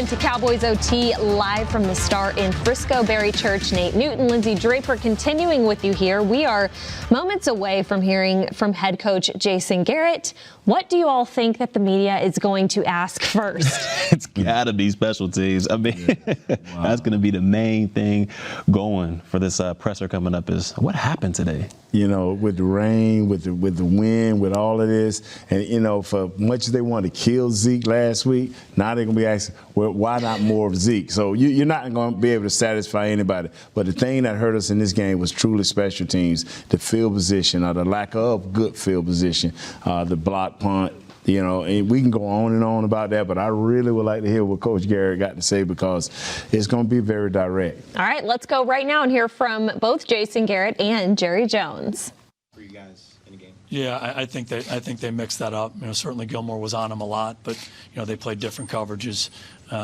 to Cowboys OT live from the Star in Frisco. Barry Church, Nate Newton, Lindsay Draper continuing with you here. We are moments away from hearing from head coach Jason Garrett. What do you all think that the media is going to ask first? It's got to be special teams. I mean, that's going to be the main thing going for this presser coming up is what happened today? You know, with the rain, with the wind, with all of this, and, you know, for much as they wanted to kill Zeke last week, now they're going to be asking, well, why not more of Zeke? So you're not going to be able to satisfy anybody. But the thing that hurt us in this game was truly special teams, the field position or the lack of good field position, the block punt. You know, and we can go on and on about that, but I really would like to hear what Coach Garrett got to say because it's going to be very direct. All right, let's go right now and hear from both Jason Garrett and Jerry Jones. For you guys in the game. Yeah, I think they mixed that up. You know, certainly Gilmore was on him a lot, but you know they played different coverages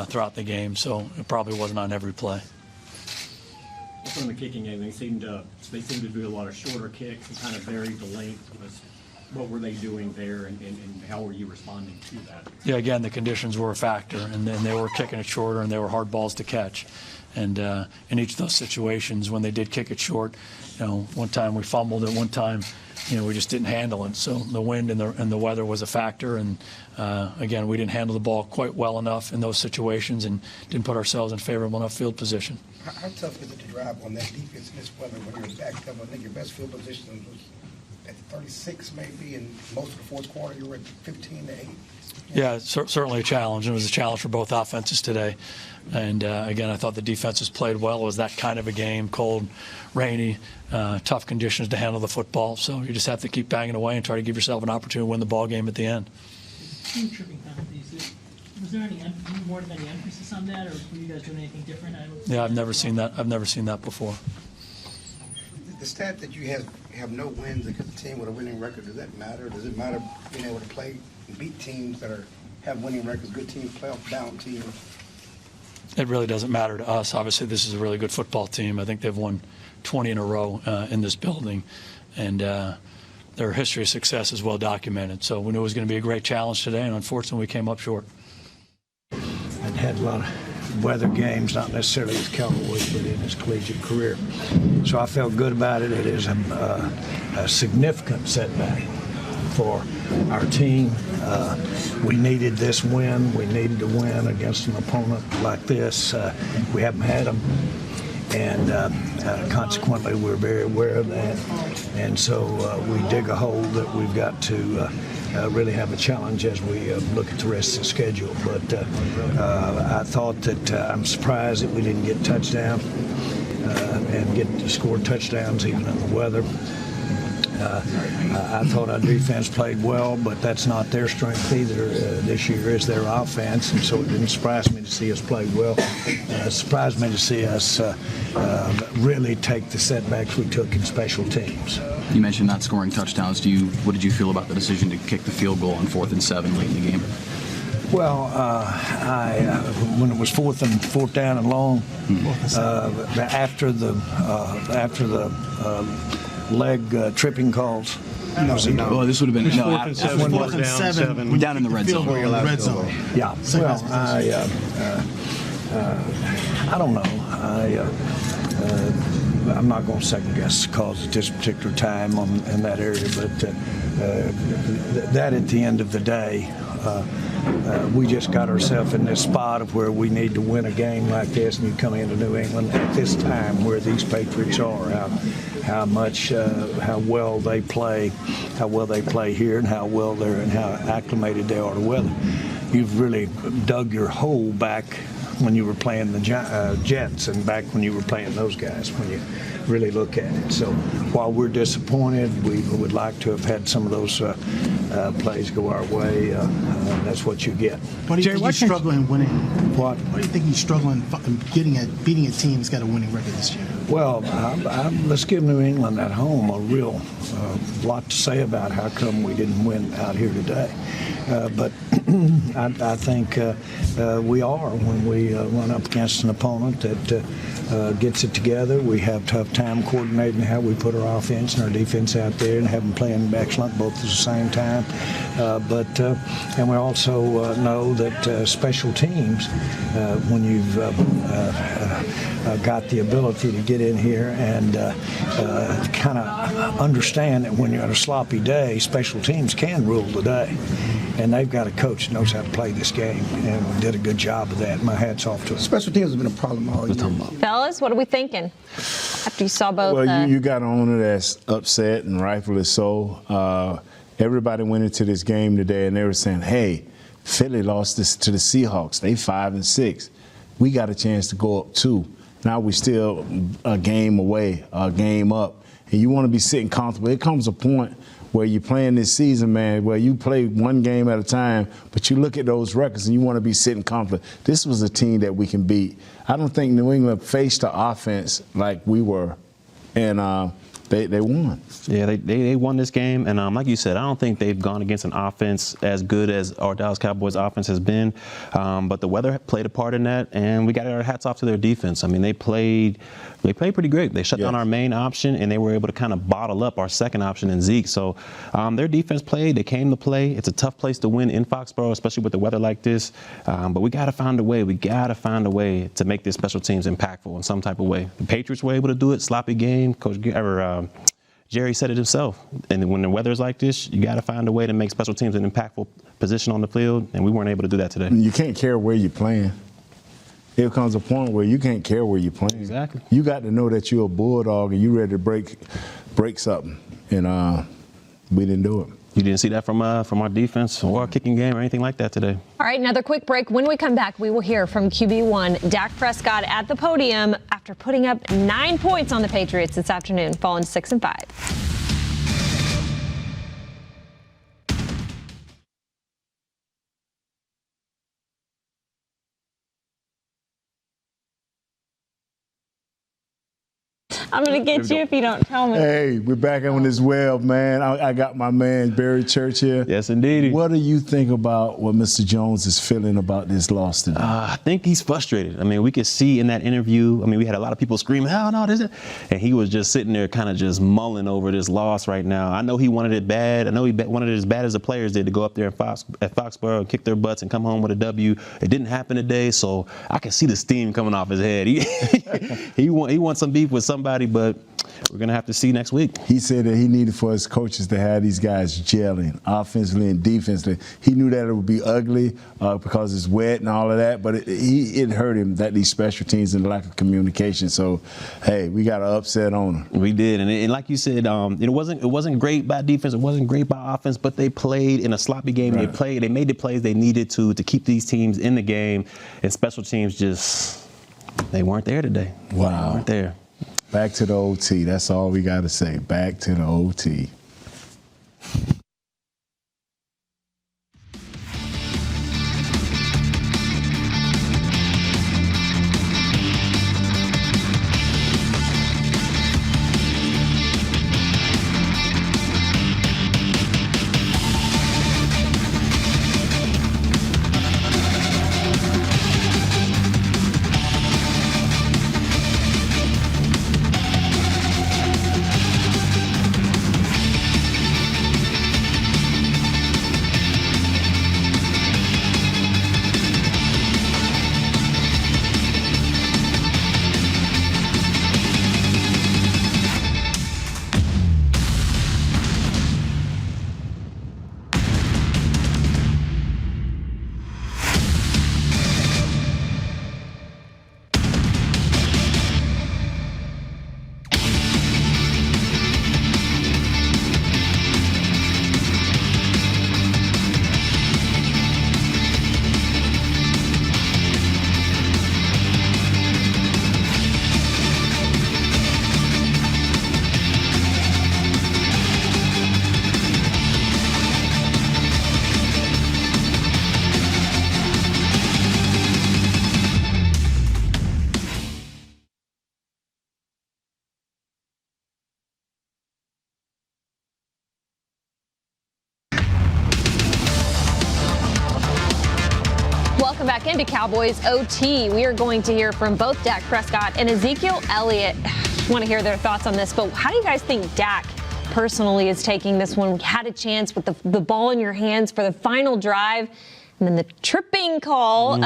throughout the game, so it probably wasn't on every play. Also in the kicking game, they seemed to do a lot of shorter kicks and kind of varied the length. What were they doing there, and how were you responding to that? Yeah, again, the conditions were a factor, and then they were kicking it shorter, and they were hard balls to catch. And in each of those situations, when they did kick it short, you know, one time we fumbled it, one time, you know, we just didn't handle it. So the wind and the weather was a factor, and again, we didn't handle the ball quite well enough in those situations, and didn't put ourselves in favorable enough field position. How tough is it to drive on that defense in this weather when you're backed up? I think your best field position was at 36 maybe, and most of the fourth quarter you were at 15 to 8. Yeah, certainly a challenge. It was a challenge for both offenses today. And again, I thought the defenses played well. It was that kind of a game, cold, rainy, tough conditions to handle the football. So you just have to keep banging away and try to give yourself an opportunity to win the ball game at the end. Two tripping penalties. Was there any more than any emphasis on that, or were you guys doing anything different? Yeah, I've never seen that. I've never seen that before. The stat that you have no wins against a team with a winning record, does that matter? Does it matter being able to play and beat teams that have winning records, good teams, playoff bound teams? It really doesn't matter to us. Obviously, this is a really good football team. I think they've won 20 in a row in this building, and their history of success is well documented. So we knew it was going to be a great challenge today, and unfortunately, we came up short. I'd had a lot of weather games, not necessarily with Cowboys, but in his collegiate career. So I felt good about it. It is a significant setback for our team. We needed this win. We needed to win against an opponent like this. We haven't had them, and consequently, we're very aware of that. And so we dig a hole that we've got to really have a challenge as we look at the rest of the schedule. But I thought that I'm surprised that we didn't get touchdown and get to score touchdowns even in the weather. I thought our defense played well, but that's not their strength either. This year is their offense, and so it didn't surprise me to see us play well. It surprised me to see us really take the setbacks we took in special teams. You mentioned not scoring touchdowns. What did you feel about the decision to kick the field goal on 4th and 7 late in the game? Well, when it was fourth down and long, after the leg tripping calls. Well, this would have been fourth and seven. Down in the red zone. Red zone. Yeah. Well, I don't know. I'm not going to second guess the calls at this particular time in that area, but that at the end of the day, we just got ourselves in this spot of where we need to win a game like this, and you come into New England at this time where these Patriots are, how well they play here, and how well and how acclimated they are to weather. You've really dug your hole back when you were playing the Jets and back when you were playing those guys, when you really look at it. So while we're disappointed, we would like to have had some of those plays go our way. That's what you get. Why do you think you struggle in winning? What? Why do you think you struggle in beating a team that's got a winning record this year? Well, let's give New England at home a real lot to say about how come we didn't win out here today. But I think we are when we run up against an opponent that gets it together. We have tough time coordinating how we put our offense and our defense out there and have them playing excellent both at the same time. And we also know that special teams, when you've got the ability to get in here and kind of understand that when you're on a sloppy day, special teams can rule the day. And they've got a coach that knows how to play this game, and we did a good job of that. My hat's off to them. Special teams have been a problem all year. Fellas, what are we thinking after you saw both? Well, you got an owner that's upset, and rightfully so. Everybody went into this game today, and they were saying, hey, Philly lost this to the Seahawks. They 5-6. We got a chance to go up 2. Now we're still a game away, a game up. And you want to be sitting comfortable. It comes a point where you're playing this season, man, where you play one game at a time, but you look at those records and you want to be sitting confident. This was a team that we can beat. I don't think New England faced the offense like we were, and they won. Yeah, they won this game, and like you said, I don't think they've gone against an offense as good as our Dallas Cowboys offense has been, but the weather played a part in that, and we got our hats off to their defense. I mean, they played pretty great. They shut down our main option, and they were able to kind of bottle up our second option in Zeke. So their defense played. They came to play. It's a tough place to win in Foxborough, especially with the weather like this, but we got to find a way. We got to find a way to make this special teams impactful in some type of way. The Patriots were able to do it. Sloppy game. Coach Garrett, Jerry said it himself. And when the weather's like this, you got to find a way to make special teams an impactful position on the field, and we weren't able to do that today. You can't care where you're playing. There comes a point where you can't care where you're playing. Exactly. You got to know that you're a bulldog and you're ready to break something, and we didn't do it. You didn't see that from our defense or our kicking game or anything like that today. All right, another quick break. When we come back, we will hear from QB1 Dak Prescott at the podium after putting up 9 points on the Patriots this afternoon, falling 6-5. I'm going to get you if you don't tell me. Hey, we're back on this well, man. I got my man Barry Church here. Yes, indeed. What do you think about what Mr. Jones is feeling about this loss today? I think he's frustrated. I mean, we could see in that interview, I mean, we had a lot of people screaming, hell no, this is, and he was just sitting there kind of just mulling over this loss right now. I know he wanted it bad. I know he wanted it as bad as the players did to go up there at Foxborough and kick their butts and come home with a W. It didn't happen today, so I can see the steam coming off his head. He wants some beef with somebody, but we're going to have to see next week. He said that he needed for his coaches to have these guys gelling offensively and defensively. He knew that it would be ugly because it's wet and all of that, but it hurt him that these special teams and the lack of communication. So, hey, we got an upset on him. We did, and like you said, it wasn't great by defense, it wasn't great by offense, but they played in a sloppy game. Right. They made the plays they needed to keep these teams in the game, and special teams they weren't there today. Wow. They weren't there. Back to the OT. That's all we got to say. Back to the OT. into Cowboys OT. We are going to hear from both Dak Prescott and Ezekiel Elliott. I want to hear their thoughts on this, but how do you guys think Dak personally is taking this one? We had a chance with the ball in your hands for the final drive, and then the tripping call.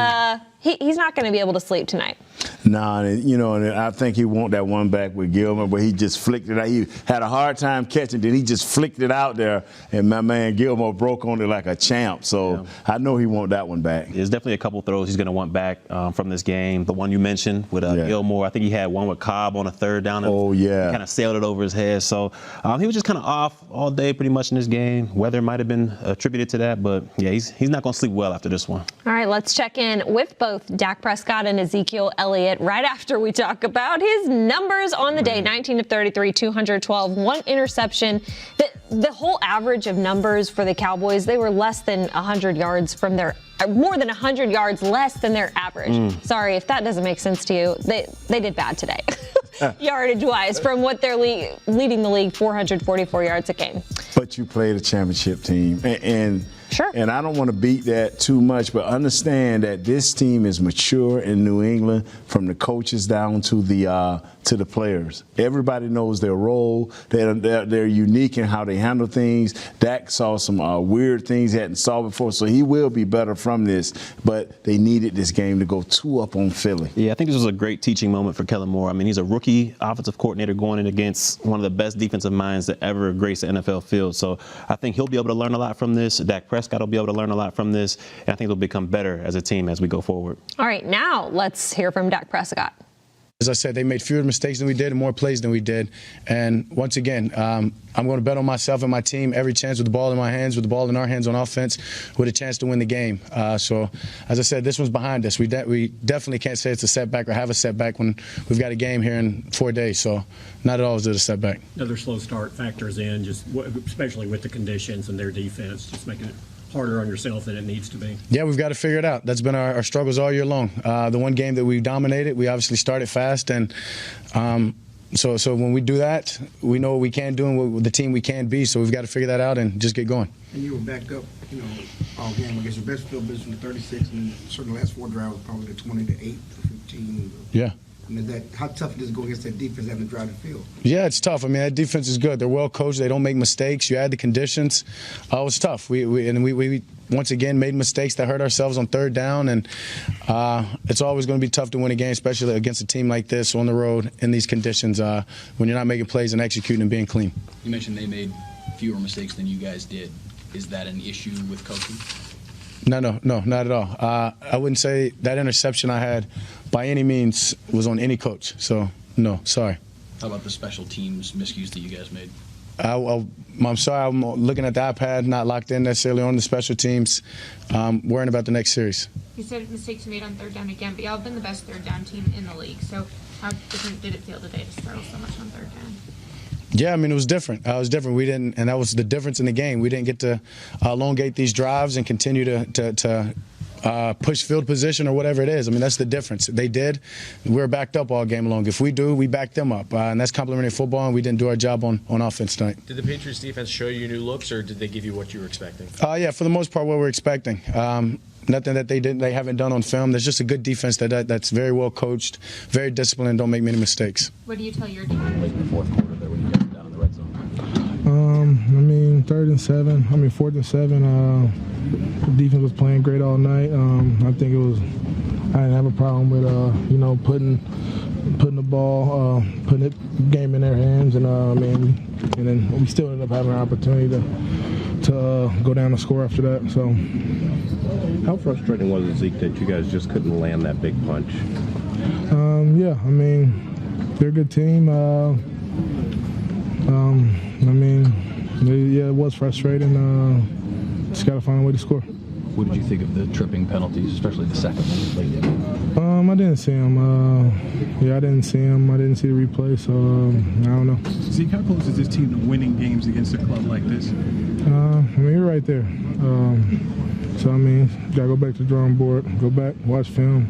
He's not going to be able to sleep tonight. No, and I think he want that one back with Gilmore, but he just flicked it out. He had a hard time catching it. He just flicked it out there, and my man Gilmore broke on it like a champ. So I know he want that one back. There's definitely a couple throws he's going to want back from this game. The one you mentioned with Gilmore, I think he had one with Cobb on a third down. Oh, yeah. He kind of sailed it over his head. So he was just kind of off all day pretty much in this game. Weather might have been attributed to that, but yeah, he's not going to sleep well after this one. All right, let's check in with both Dak Prescott and Ezekiel Elliott right after we talk about his numbers on the day. 19 of 33, 212, one interception. The whole average of numbers for the Cowboys, they were less than 100 yards from their more than 100 yards less than their average. Sorry if that doesn't make sense to you. They did bad today. Yardage-wise, from what they're leading the league, 444 yards a game. But you played a championship team, and sure. And I don't want to beat that too much, but understand that this team is mature in New England, from the coaches down to the players. Everybody knows their role. They're unique in how they handle things. Dak saw some weird things he hadn't saw before, so he will be better from this. But they needed this game to go 2-up on Philly. Yeah, I think this was a great teaching moment for Kellen Moore. I mean, he's a rookie offensive coordinator going in against one of the best defensive minds that ever graced the NFL field. So I think he'll be able to learn a lot from this. Dak Prescott will be able to learn a lot from this. And I think they'll become better as a team as we go forward. All right, now let's hear from Dak Prescott. As I said, they made fewer mistakes than we did and more plays than we did. And once again, I'm going to bet on myself and my team every chance with the ball in my hands, with the ball in our hands on offense, with a chance to win the game. So, as I said, this one's behind us. We definitely can't say it's a setback or have a setback when we've got a game here in 4 days. So, not at all is it a setback. Another slow start factors in, just especially with the conditions and their defense, just making it harder on yourself than it needs to be. Yeah, we've got to figure it out. That's been our struggles all year long. The one game that we dominated, we obviously started fast, and so when we do that, we know what we can do and what the team we can be. So we've got to figure that out and just get going. And you were backed up, all game. I guess your best field position was 36, and certainly the last 4 drives was probably the 20 to 8 to 15. Yeah. I mean, how tough it is to go against that defense having to drive the field? Yeah, it's tough. I mean, that defense is good. They're well coached. They don't make mistakes. You add the conditions. It was tough. We once again made mistakes that hurt ourselves on third down, and it's always going to be tough to win a game, especially against a team like this on the road in these conditions when you're not making plays and executing and being clean. You mentioned they made fewer mistakes than you guys did. Is that an issue with coaching? No, not at all. I wouldn't say that interception I had by any means was on any coach. So, no, sorry. How about the special teams miscues that you guys made? I'm sorry, I'm looking at the iPad, not locked in necessarily on the special teams, worrying about the next series. You said mistakes made on third down again, but y'all have been the best third down team in the league. So how different did it feel today to struggle so much on third down? Yeah, I mean, it was different. We didn't, and that was the difference in the game. We didn't get to elongate these drives and continue to push field position or whatever it is. I mean, that's the difference. They did. We were backed up all game long. If we do, we back them up. And that's complimentary football, and we didn't do our job on offense tonight. Did the Patriots defense show you new looks, or did they give you what you were expecting? Yeah, for the most part, what we're expecting. Nothing that they haven't done on film. There's just a good defense that's very well coached, very disciplined, and don't make many mistakes. What do you tell your team? Late in the fourth quarter there when you guys were down in the red zone. I mean, 4th and 7. The defense was playing great all night. I think I didn't have a problem with, putting the ball, putting the game in their hands, and then we still ended up having an opportunity to go down and score after that. So, how frustrating was it, Zeke, that you guys just couldn't land that big punch? Yeah, I mean, they're a good team. It was frustrating. Just got to find a way to score. What did you think of the tripping penalties, especially the second one late in? I didn't see him. I didn't see him. I didn't see the replay, so I don't know. Zeke, how close is this team to winning games against a club like this? You're right there. Got to go back to the drawing board, go back, watch film,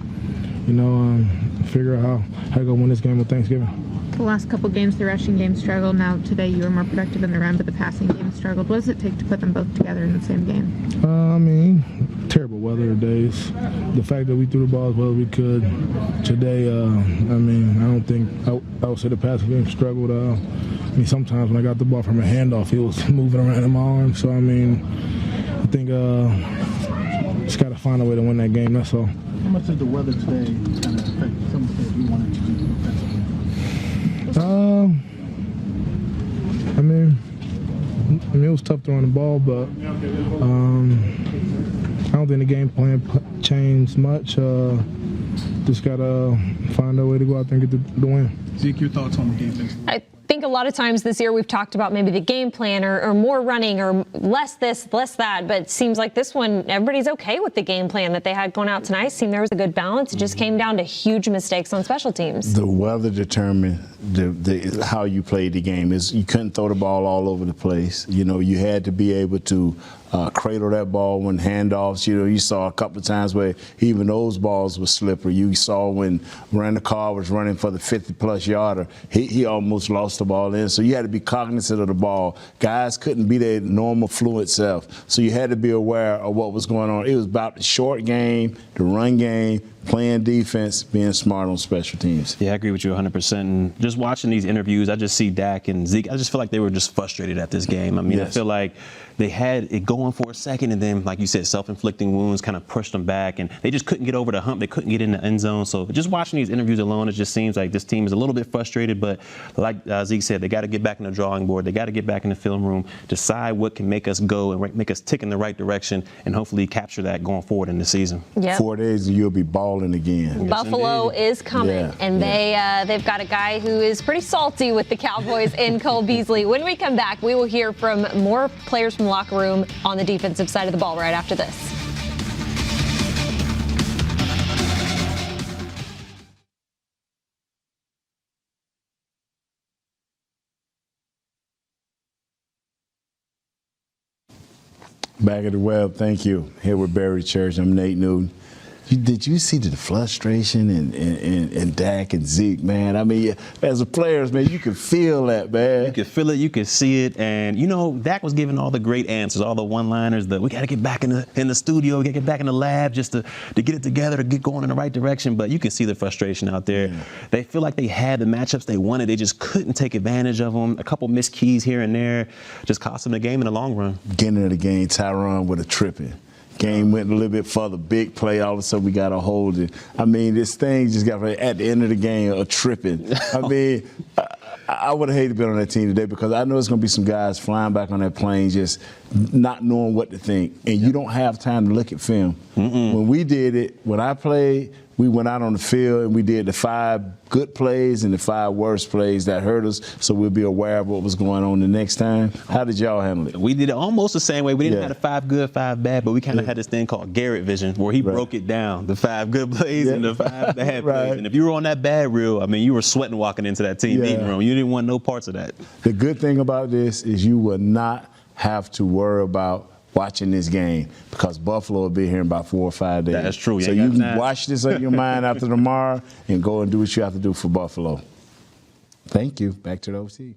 figure out how to go win this game with Thanksgiving. The last couple games, the rushing game struggled. Now today you were more productive in the run, but the passing game struggled. What does it take to put them both together in the same game? terrible weather days. The fact that we threw the ball as well as we could today, I don't think I would say the passing game struggled. Sometimes when I got the ball from a handoff, he was moving around in my arms. So, I think just got to find a way to win that game, that's all. How much did the weather today kind of affect some of the things you wanted to do defensively? It was tough throwing the ball, but I don't think the game plan changed much. Just got to find a way to go out there and get the win. Zeke, your thoughts on the defense? I think a lot of times this year we've talked about maybe the game plan or more running or less this, less that, but it seems like this one, everybody's okay with the game plan that they had going out tonight. It seemed there was a good balance. It just came down to huge mistakes on special teams. The weather determined how you played the game. You couldn't throw the ball all over the place. You had to be able to cradle that ball when handoffs. You saw a couple of times where even those balls were slippery. You saw when Randall Carr was running for the 50-plus yarder, he almost lost the ball in. So you had to be cognizant of the ball. Guys couldn't be their normal fluid self. So you had to be aware of what was going on. It was about the short game, the run game, playing defense, being smart on special teams. Yeah, I agree with you 100%. And just watching these interviews, I just see Dak and Zeke. I just feel like they were just frustrated at this game. I feel like they had it going for a second, and then, like you said, self-inflicting wounds kind of pushed them back, and they just couldn't get over the hump. They couldn't get in the end zone. So just watching these interviews alone, it just seems like this team is a little bit frustrated. But like Zeke said, they got to get back in the drawing board. They got to get back in the film room, decide what can make us go and make us tick in the right direction, and hopefully capture that going forward in the season. Yep. 4 days and you'll be balling again. Buffalo is coming, and they've got a guy who is pretty salty with the Cowboys in Cole Beasley. When we come back, we will hear from more players from the locker room on the defensive side of the ball right after this. Back at the web, thank you. Here with Barry Church, I'm Nate Newton. Did you see the frustration in Dak and Zeke, man? As a players, man, you can feel that, man. You can feel it, you can see it, and Dak was giving all the great answers, all the one-liners. We got to get back in the studio, we got to get back in the lab just to get it together, to get going in the right direction. But you can see the frustration out there. Yeah. They feel like they had the matchups they wanted, they just couldn't take advantage of them. A couple missed keys here and there just cost them the game in the long run. Beginning of the game, Tyron with a tripping. Game went a little bit further, big play, all of a sudden we got to hold it. This thing just got at the end of the game a tripping. I would have hated to be on that team today because I know it's going to be some guys flying back on that plane just not knowing what to think. And you don't have time to look at film. When we did it, when I played, we went out on the field and we did the 5 good plays and the 5 worst plays that hurt us, so we'll be aware of what was going on the next time. How did y'all handle it? We did it almost the same way. We didn't have the 5 good, 5 bad, but we kind of had this thing called Garrett vision where he broke it down, the 5 good plays and the 5 bad plays. And if you were on that bad reel, you were sweating walking into that team meeting room. You didn't want no parts of that. The good thing about this is you will not have to worry about watching this game because Buffalo will be here in about 4 or 5 days. That's true. So you can watch this in your mind after tomorrow and go and do what you have to do for Buffalo. Thank you. Back to the OT.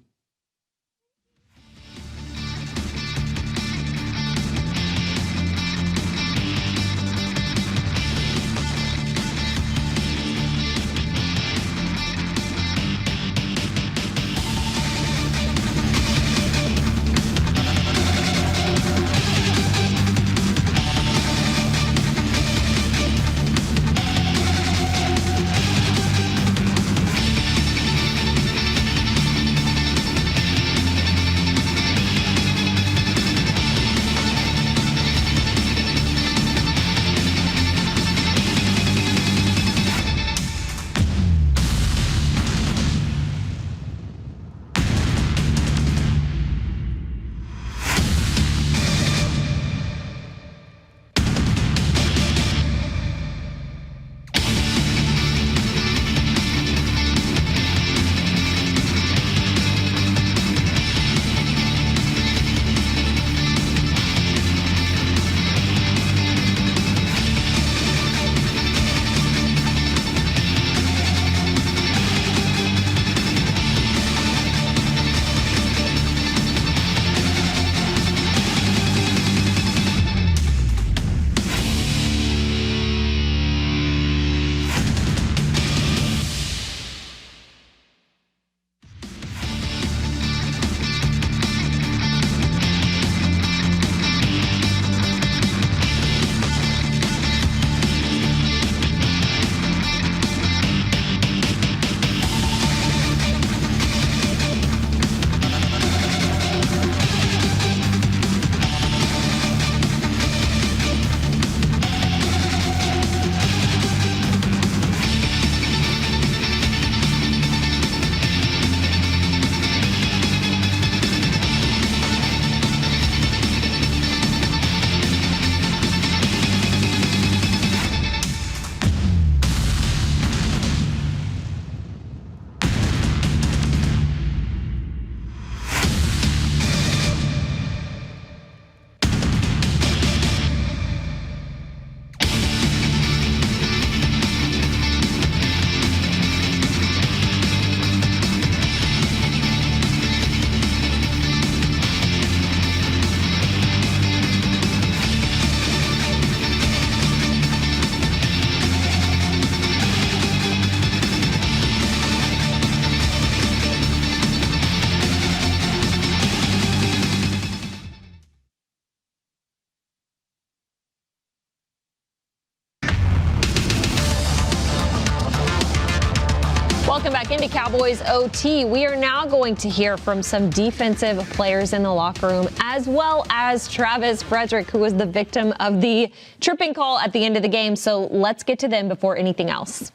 Welcome back into Cowboys OT. We are now going to hear from some defensive players in the locker room, as well as Travis Frederick, who was the victim of the tripping call at the end of the game. So let's get to them before anything else.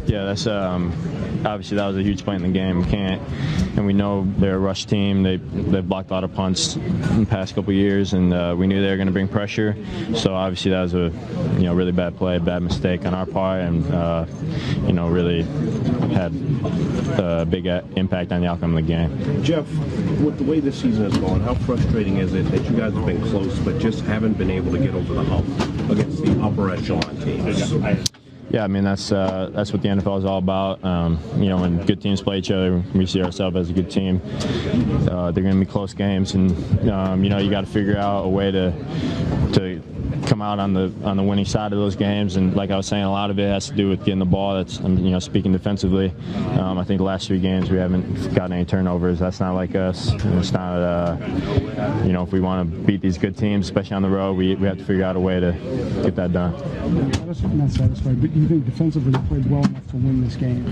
Yeah, that's obviously that was a huge play in the game. And we know they're a rush team. They've blocked a lot of punts in the past couple of years, and we knew they were going to bring pressure. So obviously that was a really bad play, bad mistake on our part, and really had a big impact on the outcome of the game. Jeff, with the way this season has gone, how frustrating is it that you guys have been close but just haven't been able to get over the hump against the upper echelon teams? Yeah, I mean, that's what the NFL is all about. When good teams play each other, we see ourselves as a good team. They're going to be close games, and you got to figure out a way to come out on the winning side of those games. And like I was saying, a lot of it has to do with getting the ball. That's speaking defensively. I think the last 3 games we haven't gotten any turnovers. That's not like us. And it's not if we want to beat these good teams, especially on the road, we have to figure out a way to get that done. Not satisfied, but do you think defensively they played well enough to win this game?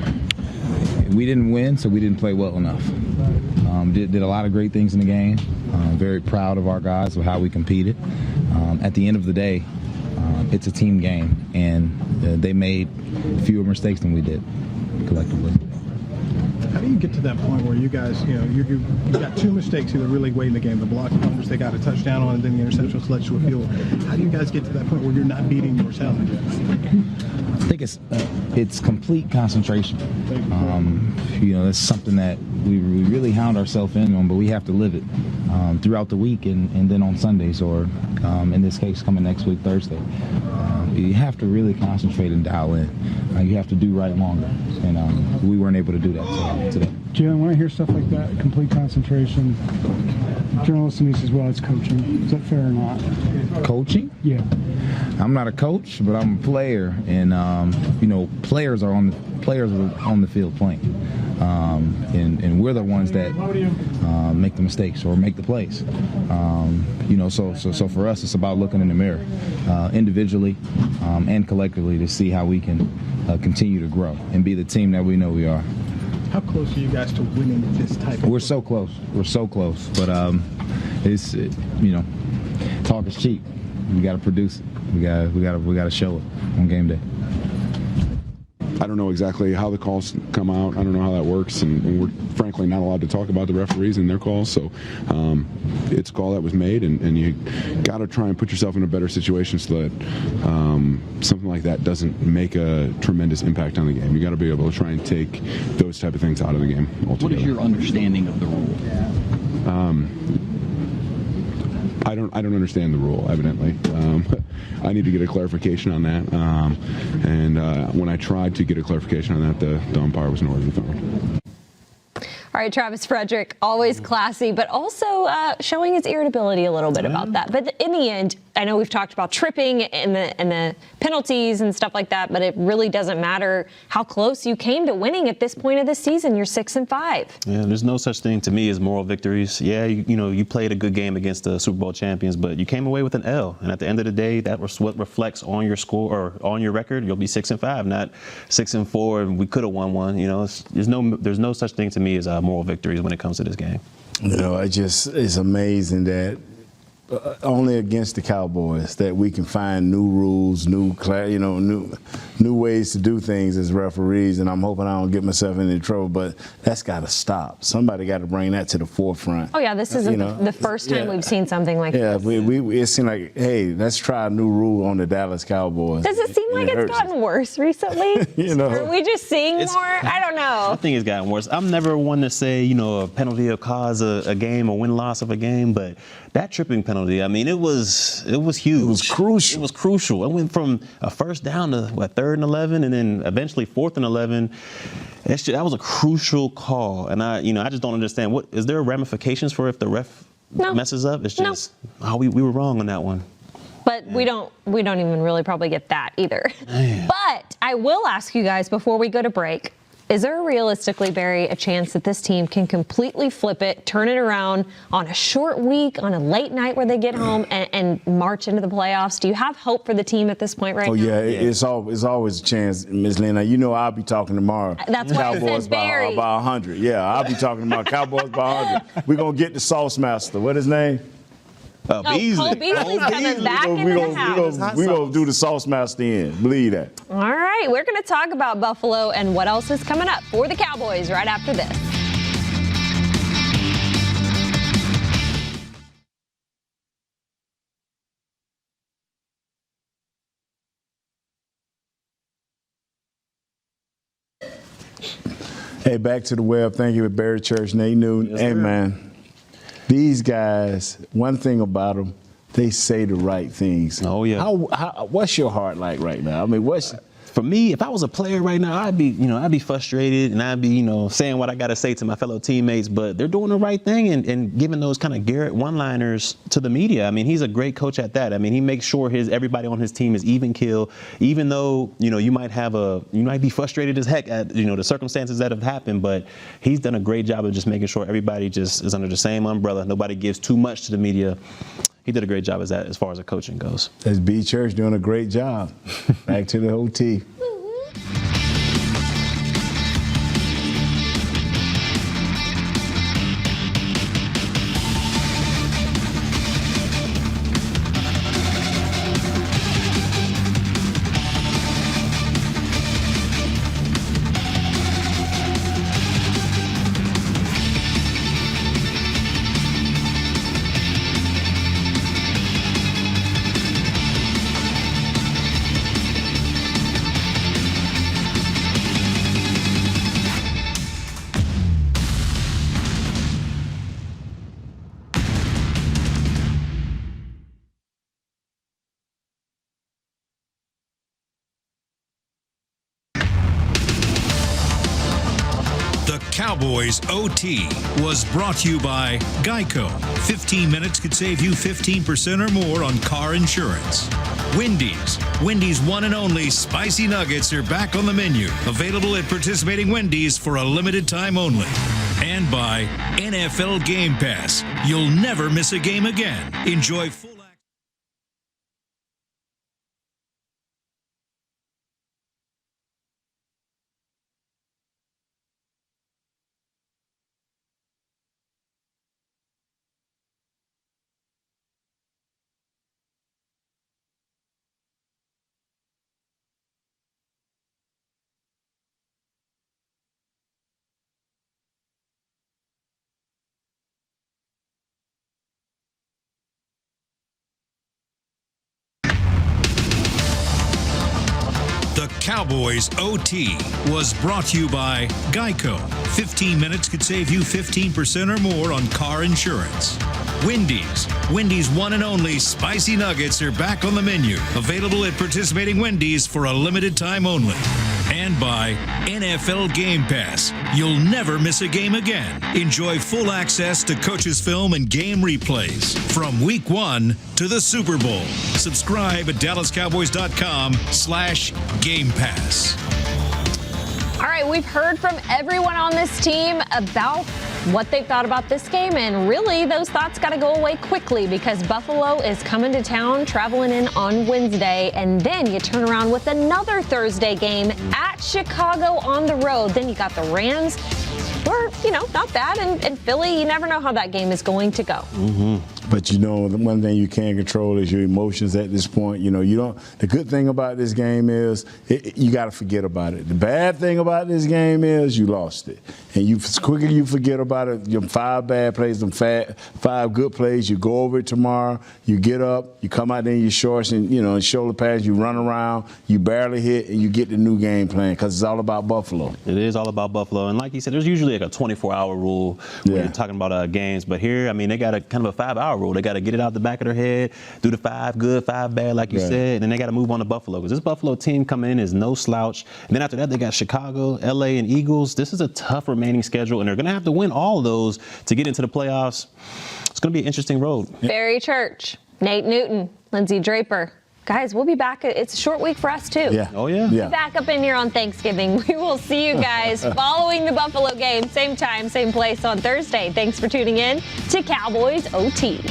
We didn't win, so we didn't play well enough. Did a lot of great things in the game. Very proud of our guys of how we competed. At the end of the day, it's a team game, and they made fewer mistakes than we did collectively. How do you get to that point where you guys, you got 2 mistakes that really weighed in the game? The block numbers they got a touchdown on, and then the interception led to a field. How do you guys get to that point where you're not beating yourself? I think it's complete concentration. That's something that we really hound ourselves in on, but we have to live it throughout the week and then on Sundays, or in this case, coming next week, Thursday. You have to really concentrate and dial in. You have to do right longer, and we weren't able to do that today. Jalen, when I hear stuff like that, complete concentration, journalists and me says, well, it's coaching. Is that fair or not? Coaching? Yeah. I'm not a coach, but I'm a player, and players are on the field playing, and we're the ones that make the mistakes or make the plays. So for us, it's about looking in the mirror, individually and collectively, to see how we can continue to grow and be the team that we know we are. How close are you guys to winning this type of? We're so close. But talk is cheap. We got to produce it. We got to show it on game day. I don't know exactly how the calls come out. I don't know how that works, and we're frankly not allowed to talk about the referees and their calls. So it's a call that was made, and you got to try and put yourself in a better situation so that something like that doesn't make a tremendous impact on the game. You got to be able to try and take those type of things out of the game altogether. What is your understanding of the rule? I don't understand the rule, evidently. I need to get a clarification on that. When I tried to get a clarification on that, the umpire was nowhere to be found. All right, Travis Frederick, always classy, but also showing his irritability a little bit about that. But in the end, I know we've talked about tripping and the penalties and stuff like that, but it really doesn't matter how close you came to winning at this point of the season. You're 6-5. Yeah, there's no such thing to me as moral victories. Yeah, you played a good game against the Super Bowl champions, but you came away with an L. And at the end of the day, that was what reflects on your score or on your record. You'll be 6-5, not 6-4, and we could have won one. There's no such thing to me as moral victories when it comes to this game. It's amazing that only against the Cowboys that we can find new rules, new ways to do things as referees, and I'm hoping I don't get myself into trouble, but that's got to stop. Somebody got to bring that to the forefront. Oh, yeah, this isn't the first time we've seen something like this. Yeah, it seemed like, hey, let's try a new rule on the Dallas Cowboys. Does it seem like it's gotten worse recently? Are we just seeing more? I don't know. I think it's gotten worse. I'm never one to say, a penalty will cause a game, a win-loss of a game, but that tripping penalty, I mean, it was huge. It was crucial. It was crucial. It went from a first down to 3rd and 11, and then eventually 4th and 11. That was a crucial call, and I just don't understand. Is there ramifications for if the ref messes up? It's just we were wrong on that one. But we don't even really probably get that either. Man. But I will ask you guys before we go to break, Is there realistically, Barry, a chance that this team can completely flip it, turn it around on a short week, on a late night where they get home and march into the playoffs? Do you have hope for the team at this point right now? Oh, yeah, it's always a chance, Ms. Lena. You know I'll be talking tomorrow. That's why I Cowboys said Barry. by 100. Yeah, I'll be talking tomorrow. Cowboys by 100. We're going to get the sauce master. What his name? Beasley. Cole Beasley's coming back into the house. We're going to do the sauce master in. Believe that. All right, we're going to talk about Buffalo and what else is coming up for the Cowboys right after this. Hey, back to the web. Thank you, Barry Church, Nate Newton. Yes, hey, sir. man. These guys, one thing about them, they say the right things. Oh, yeah. What's your heart like right now? I mean, For me, if I was a player right now, I'd be frustrated and I'd be, saying what I got to say to my fellow teammates. But they're doing the right thing and giving those kind of Garrett one-liners to the media. I mean, he's a great coach at that. I mean, he makes sure everybody on his team is even keel, even though you might be frustrated as heck at the circumstances that have happened. But he's done a great job of just making sure everybody just is under the same umbrella. Nobody gives too much to the media. He did a great job as far as the coaching goes. That's B Church doing a great job. Back to the OT. Cowboys OT was brought to you by Geico. 15 minutes could save you 15% or more on car insurance. Wendy's. Wendy's one and only spicy nuggets are back on the menu. Available at participating Wendy's for a limited time only. And by NFL Game Pass. You'll never miss a game again. Enjoy full Cowboys OT was brought to you by Geico. 15 minutes could save you 15% or more on car insurance. Wendy's. Wendy's one and only spicy nuggets are back on the menu. Available at participating Wendy's for a limited time only. And by NFL Game Pass. You'll never miss a game again. Enjoy full access to coaches' film and game replays from Week 1 to the Super Bowl. Subscribe at DallasCowboys.com/Game Pass. All right, we've heard from everyone on this team about what they thought about this game, and really those thoughts got to go away quickly because Buffalo is coming to town, traveling in on Wednesday, and then you turn around with another Thursday game at Chicago on the road. Then you got the Rams, who are, not bad, and Philly, you never know how that game is going to go. Mm-hmm. But the one thing you can't control is your emotions at this point. You don't. The good thing about this game is you got to forget about it. The bad thing about this game is you lost it, and as quicker you forget about it, your 5 bad plays, them 5 good plays. You go over it tomorrow. You get up. You come out there in your shorts and and shoulder pads. You run around. You barely hit, and you get the new game plan because it's all about Buffalo. It is all about Buffalo, and like you said, there's usually like a 24-hour rule when you're talking about games. But here, they got a kind of a 5-hour rule. They got to get it out the back of their head, do the 5 good, 5 bad, like you said, and then they got to move on to Buffalo because this Buffalo team coming in is no slouch. And then after that, they got Chicago, LA, and Eagles. This is a tough remaining schedule, and they're going to have to win all of those to get into the playoffs. It's going to be an interesting road. Barry Church, Nate Newton, Lindsey Draper, Guys, we'll be back. It's a short week for us, too. Yeah. Oh, yeah. We'll be back up in here on Thanksgiving. We will see you guys following the Buffalo game, same time, same place on Thursday. Thanks for tuning in to Cowboys OT.